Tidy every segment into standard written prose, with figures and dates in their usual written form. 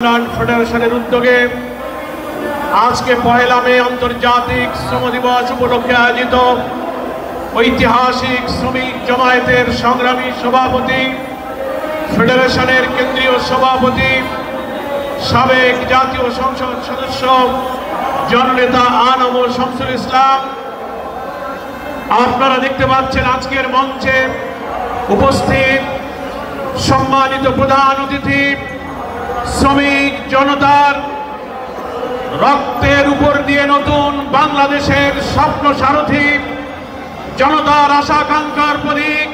ফেডারেশনের উদ্যোগে আজকে পহেলা মে আন্তর্জাতিক শ্রম দিবস উপলক্ষে আয়োজিত ঐতিহাসিক শ্রমিক জমায়েতের সংগ্রামী সভাপতি, ফেডারেশনের কেন্দ্রীয় সভাপতি, সাবেক জাতীয় সংসদ সদস্য জননেতা আনম শামসুল ইসলাম, আপনারা দেখতে পাচ্ছেন আজকের মঞ্চে উপস্থিত সম্মানিত প্রধান অতিথি, শ্রমিক জনতার রক্তের উপর দিয়ে নতুন বাংলাদেশের স্বপ্ন সারথি, জনতার আশা-আকাঙ্ক্ষার প্রতীক,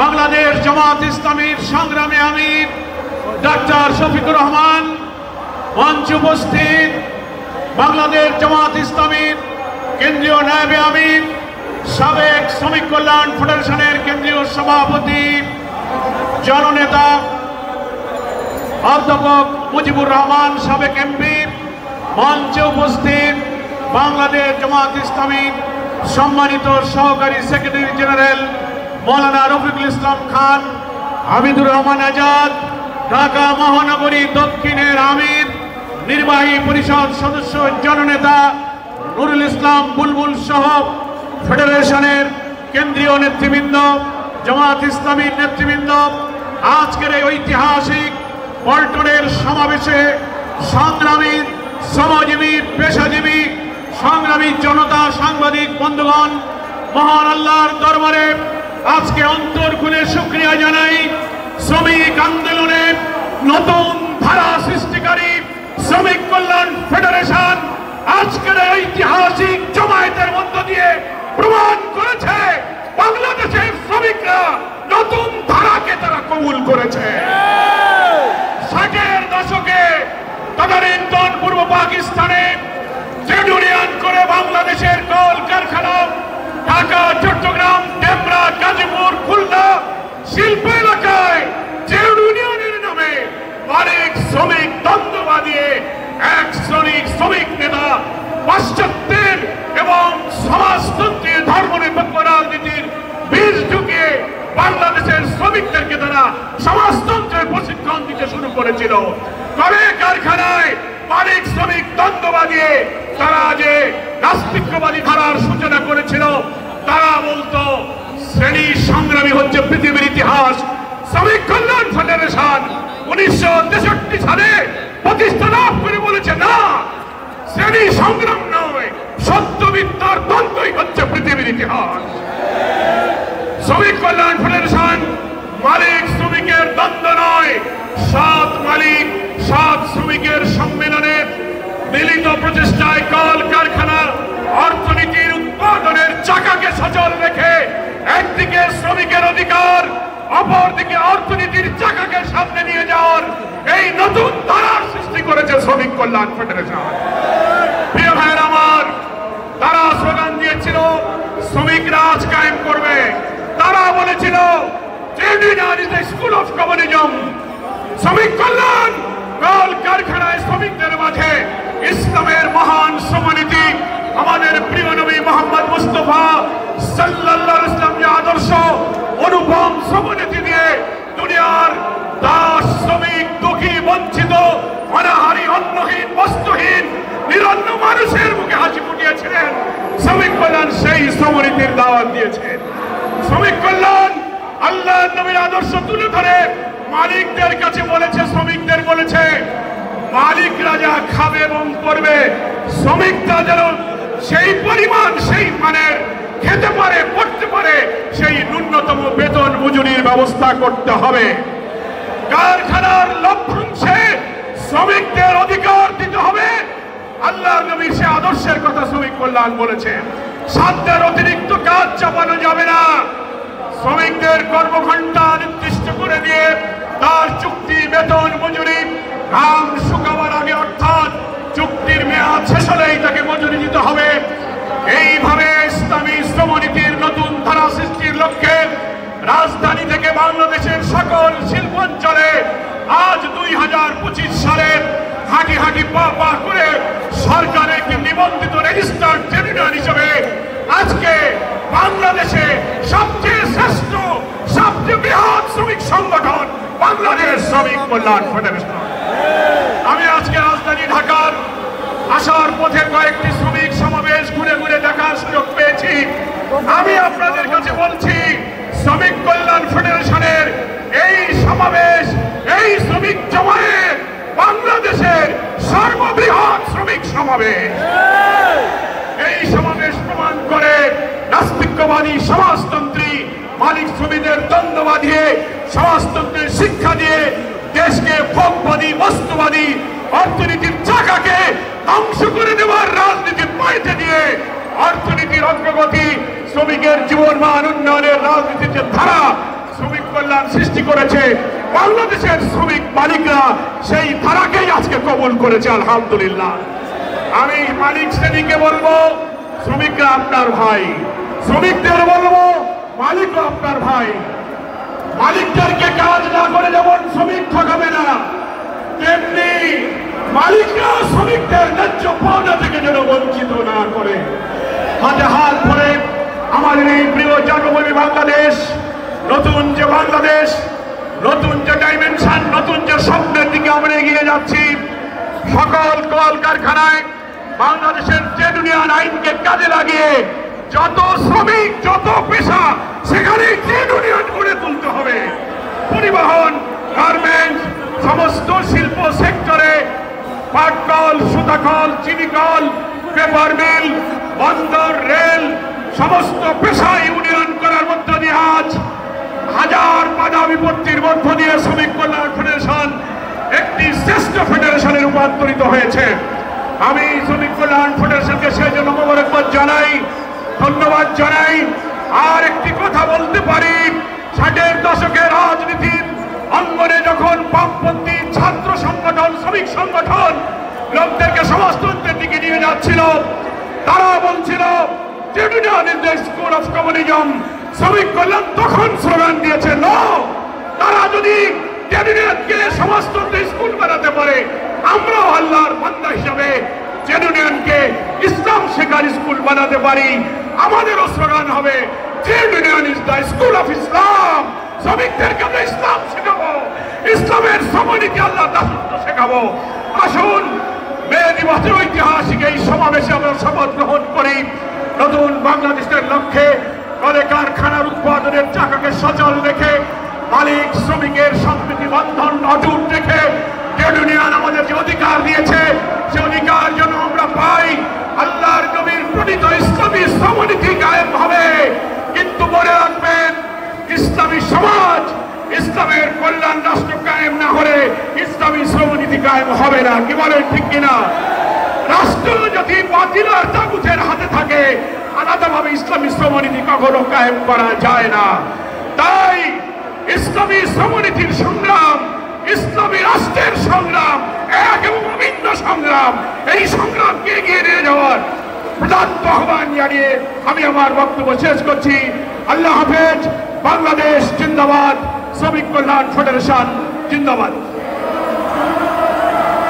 বাংলাদেশ জামাত ইসলামীর সংগ্রামী আমির ডাক্তার শফিকুর রহমান, মঞ্চে উপস্থিত বাংলাদেশ জামাত ইসলামীর কেন্দ্রীয় নায়েবে আমির, সাবেক শ্রমিক কল্যাণ ফেডারেশনের কেন্দ্রীয় সভাপতি জননেতা অধ্যাপক মুজিবুর রহমান, সাবেক এমপি, মঞ্চে উপস্থিত বাংলাদেশ জামাত ইসলামীর সম্মানিত সহকারী সেক্রেটারি জেনারেল মৌলানা রফিকুল ইসলাম খান, হামিদুর রহমান আজাদ, ঢাকা মহানগরী দক্ষিণের আমির, নির্বাহী পরিষদ সদস্য জননেতা নুরুল ইসলাম বুলবুল সহ ফেডারেশনের কেন্দ্রীয় নেতৃবৃন্দ, জামাত ইসলামীর নেতৃবৃন্দ, আজকের এই ঐতিহাসিক পল্টনের সমাবেশে সংগ্রামী শ্রমজীবী, পেশাজীবী, সংগ্রামী জনতা, সাংবাদিক বন্ধুগণ, মহান আল্লাহর দরবারে আজকে অন্তর খুলে শুকরিয়া জানাই। শ্রমিক আন্দোলনে নতুন ধারা সৃষ্টিকারী শ্রমিক কল্যাণ ফেডারেশন আজকের ঐতিহাসিক জমায়েতের মধ্য দিয়ে প্রমাণ করেছে বাংলাদেশের শ্রমিকরা নতুন ধারাকে তারা কবুল করেছে। 60-এর দশকে তদানীন্তন পূর্ব পাকিস্তানে ট্রেড ইউনিয়ন করে বাংলাদেশের কল কারখানা ঢাকা, চট্টগ্রাম, ডেমরা, গাজীপুর, খুলনা শিল্প এলাকায় ট্রেড ইউনিয়নের নামে অনেক শ্রমিক দ্বন্দ্ব বাঁধিয়ে এক শ্রমিক নেতা পাশ্চাত্যের এবং সমাজতন্ত্রের ধর্মনিরপেক্ষ রাজনীতির বীজ ঢুকিয়ে বাংলাদেশের শ্রমিকদেরকে তারা সমাজতন্ত্রের প্রশিক্ষণ দিতে শুরু করেছিল। তবে কারখানায় মালিক শ্রমিক দ্বন্দ্ব বাঁধিয়ে তারা যে নাস্তিক্যবাদী ধারার সূচনা করেছিল, তারা বলতো শ্রেণী সংগ্রামী হচ্ছে পৃথিবীর ইতিহাস। শ্রমিক কল্যাণ ফেডারেশন 1963 সালে প্রতিষ্ঠা লাভ করে বলেছে, না, শ্রেণী সংগ্রাম নয়, সত্যবিদ্যার দ্বন্দ্বই হচ্ছে পৃথিবীর ইতিহাস। শ্রমিক কল্যাণ ফেডারেশন মালিক শ্রমিকের দ্বন্দ্ব নয়, সৎ মালিক সৎ শ্রমিকের সম্মেলনে মিলিত প্রচেষ্টায় কল কারখানা অর্থনীতির উৎপাদনের চাকাকে সচল রেখে একদিকে শ্রমিকের অধিকার, অপরদিকে অর্থনীতির চাকাকে সামনে নিয়ে যাওয়ার এই নতুন ধারার সৃষ্টি করেছে শ্রমিক কল্যাণ ফেডারেশন। প্রিয় ভাইয়ের আমার, তারা স্লোগান দিয়েছিল শ্রমিক রাজ কায়েম করবে। তারা বলেছিল trade union is the school of communism. শ্রমিক কল্যাণ কল কারখানায় শ্রমিকদের মাঝে ইসলামের মহান শ্রমনীতি, আমাদের প্রিয় নবী মুহাম্মদ মুস্তাফা সাল্লাল্লাহু আলাইহি ওয়াসাল্লাম যে আদর্শ অনুপম শ্রমনীতি দিয়ে দুনিয়ার দাস, শ্রমিক, দুঃখী, বঞ্চিত, অনাহারী, অন্নহীন, বস্ত্রহীন নিরন্ন মানুষের মুখে হাসি ফুটিয়েছিলেন। শ্রমিক কল্যাণ সেই শ্রমনীতির দাওয়াত দিয়েছেন। শ্রমিক কল্যাণ আল্লাহর নবীর আদর্শ তুলে ধরে মালিকদের কাছে বলেছে, শ্রমিকদের বলেছে, মালিকরা যা খাবে এবং করবে শ্রমিকরা যেন সেই পরিমাণ, সেই মানের খেতে পারে, পড়তে পারে, সেই ন্যূনতম বেতন মজুরির ব্যবস্থা করতে হবে। কারখানার লভ্যাংশে শ্রমিকদের অধিকার দিতে হবে। আল্লাহর নবীর সে আদর্শের কথা শ্রমিক কল্যাণ বলেছে। সাধ্যের অতিরিক্ত কাজ চাপানো যাবে না। শ্রমিকদের কর্মঘণ্টা নির্দিষ্ট করে দিয়ে তার চুক্তি, বেতন, মজুরি ঘাম শুকাবার আগে, অর্থাৎ চুক্তির মেয়াদ শেষ হলেই তাকে মজুরি দিতে হবে। এইভাবে ইসলামী শ্রমনীতির নতুন ধারা সৃষ্টির লক্ষ্যে রাজধানী থেকে বাংলাদেশের সকল শিল্পাঞ্চলে আজ 2025 সালে হাঁটি হাঁটি পা পা করে সরকারের একটি নিবন্ধিত রেজিস্টার্ড ট্রেড ইউনিয়ন হিসেবে আজকে বাংলাদেশে সবচেয়ে শ্রেষ্ঠ, সবচেয়ে বৃহৎ শ্রমিক সংগঠন বাংলাদেশ শ্রমিক কল্যাণ ফেডারেশন। রাজপথে কয়েকটি শ্রমিক সমাবেশ ঘুরে ঘুরে দেখার সুযোগ পেয়েছি। আমি আপনাদের কাছে বলছি, শ্রমিক কল্যাণ ফেডারেশনের এই সমাবেশ, এই শ্রমিক জমায়েত বাংলাদেশের সর্ববৃহৎ শ্রমিক সমাবেশ। এই সমাবেশ প্রমাণ করে নাস্তিক্যবাদী সমাজতন্ত্রী মালিক শ্রমিকদের দ্বন্দ্ব বাঁধিয়ে সমাজতন্ত্রের শিক্ষা দিয়ে দেশকে ভোগবাদী বস্তুবাদী অর্থনীতির চাকাকে ধ্বংস করে দেওয়ার রাজনীতির পাইতে দিয়ে অর্থনীতির অগ্রগতি, শ্রমিকের জীবনমান উন্নয়নের রাজনীতির যে ধারা শ্রমিক কল্যাণ সৃষ্টি করেছে, বাংলাদেশের শ্রমিক মালিকরা সেই ধারাকেই আজকে কবুল করেছে আলহামদুলিল্লাহ। আমি মালিক শ্রেণীকে বলবো, শ্রমিকরা আপনার ভাই। শ্রমিকদের বলবো, মালিকও আপনার ভাই। মালিকদেরকে কাজ না করে যেমন শ্রমিক ঠকাবে না, তেমনি মালিকরা শ্রমিকদের ন্যায্য পাওনা থেকে যেন বঞ্চিত না করে। হাতে হাত ধরে আমাদের এই প্রিয় জন্মভূমি বাংলাদেশ, নতুন যে বাংলাদেশ, নতুন যে ডাইমেনশন, নতুন যে স্বপ্নের দিকে আমরা এগিয়ে যাচ্ছি, সকল কলকারখানায় বাংলাদেশের ট্রেড ইউনিয়ন আইনকে কাজে লাগিয়ে যত শ্রমিক, যত পেশা, সেখানে ট্রেড ইউনিয়ন গড়ে তুলতে হবে। পরিবহন, গার্মেন্টস, সমস্ত শিল্প সেক্টরে পাটকল, সুতাকল, চিনিকল, পেপার মিল, বন্দর, রেল, সমস্ত পেশা ইউনিয়ন করার মধ্য দিয়ে আজ হাজার বাধা বিপত্তির মধ্য দিয়ে শ্রমিক কল্যাণ ফেডারেশন একটি শ্রেষ্ঠ ফেডারেশনে রূপান্তরিত হয়েছে। আমি শ্রমিক কল্যাণ ফেডারেশনকে সেই জন্য মোবারকবাদ জানাই, ধন্যবাদ জানাই। আর একটি কথা বলতে পারি, 60-এর দশকের রাজনীতির অঙ্গনে যখন বামপন্থী ছাত্র সংগঠন, শ্রমিক সংগঠন লোকদেরকে সমাজতন্ত্রের দিকে নিয়ে যাচ্ছিল, তারা বলছিল trade union is the school of communism. শ্রমিক কল্যাণ তখন স্লোগান দিয়েছে, নো, তারা যদি ট্রেড ইউনিয়নকে সমাজতন্ত্রের স্কুল বানাতে পারে, আমরাও আল্লাহর বান্দা হিসাবে ট্রেড ইউনিয়নকে ইসলাম শেখার স্কুল বানাতে পারি। আমাদেরও স্লোগান হবে, trade union is the school of Islam. শ্রমিকদেরকে আমরা ইসলাম শেখাবো, ইসলামের শ্রমনীতি, আল্লাহ দাসত্ব শেখাবো। আসুন মে দিবসের ঐতিহাসিক এই সমাবেশে আমরা শপথ গ্রহণ করি, নতুন বাংলাদেশের লক্ষ্যে কলে কারখানার উৎপাদনের চাকাকে সচল রেখে, মালিক শ্রমিকের সম্প্রীতি বন্ধন অটুট রেখে ট্রেড ইউনিয়ন আমাদের যে অধিকার দিয়েছে, সে অধিকার যেন আমরা পাই। আল্লাহর নবীর প্রণীত ইসলামী শ্রমনীতি কায়েম হবে। কিন্তু মনে রাখবেন, ইসলামী সমাজ, ইসলামের কল্যাণ রাষ্ট্র কায়েম না হলে ইসলামী শ্রমনীতি কায়েম হবে না। কি বলেন, ঠিক কিনা? রাষ্ট্র যদি বাতিল আর তাগুতের হাতে থাকে, আলাদাভাবে ইসলামী শ্রমনীতি কখনো কায়েম করা যায় না। তাই ইসলামী শ্রমনীতির সংগ্রাম, ইসলামী রাষ্ট্রের সংগ্রাম এক এবং অভিন্ন সংগ্রাম। এই সংগ্রামকে এগিয়ে নিয়ে যাওয়ার প্রধান আহ্বান জানিয়ে আমি আমার বক্তব্য শেষ করছি। আল্লাহ হাফেজ। বাংলাদেশ জিন্দাবাদ। শ্রমিক কল্যাণ ফেডারেশন জিন্দাবাদ।